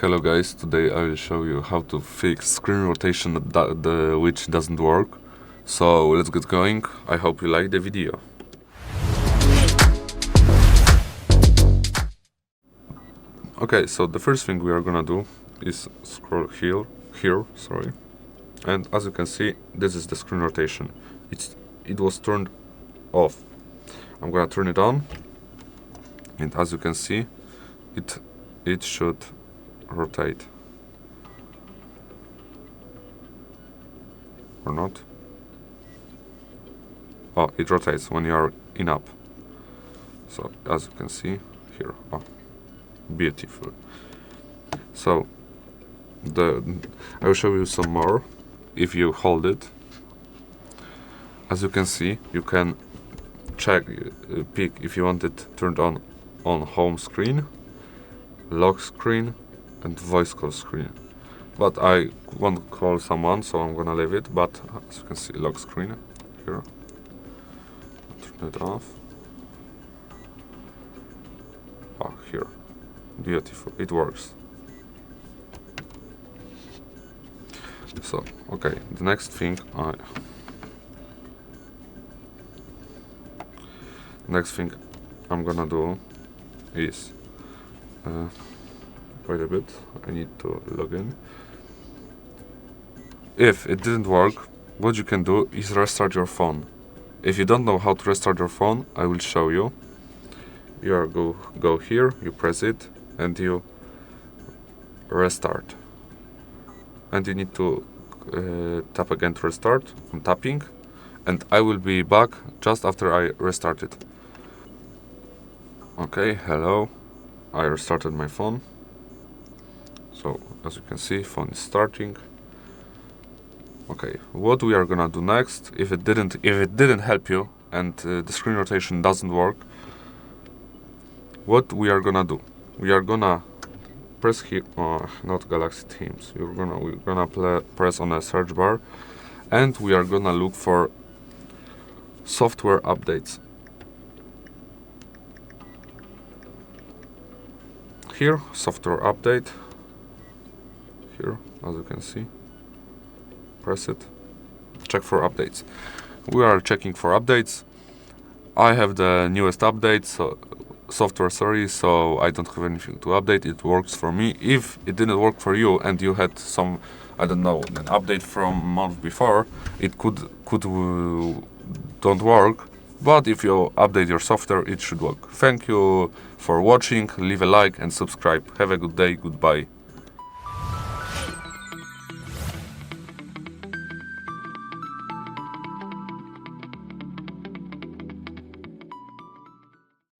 Hello guys, today I will show you how to fix screen rotation which doesn't work. So let's get going. I hope you like the video. Okay, so the first thing we are gonna do is scroll here, sorry. And as you can see, this is the screen rotation. It was turned off. I'm gonna turn it on, and as you can see, it should rotate. Or not? Oh, it rotates when you are in app. So as you can see here, oh, beautiful. So I will show you some more. If you hold it, as you can see, you can pick if you want it turned on home screen, lock screen, and voice call screen. But I won't call someone, so I'm gonna leave it. But as you can see, lock screen here. Turn it off. Oh, here, beautiful. It works. So okay, the next thing I'm gonna do is wait a bit. I need to log in. If it didn't work, what you can do is restart your phone. If you don't know how to restart your phone, I will show you. You go here, you press it, and you restart. And you need to tap again to restart. I'm tapping, and I will be back just after I restart it. Okay, hello. I restarted my phone. So as you can see, phone is starting. Okay, what we are gonna do next, if it didn't help you and the screen rotation doesn't work, what we are gonna do? We are gonna press here, not Galaxy Themes. We're gonna press on a search bar, and we are gonna look for software updates. Here, software update. Here, as you can see, press it. Check for updates. We are checking for updates. I have the newest update, software, so I don't have anything to update. It works for me. If it didn't work for you and you had some, I don't know, an update from a month before, it could don't work. But if you update your software, it should work. Thank you for watching. Leave a like and subscribe. Have a good day. Goodbye.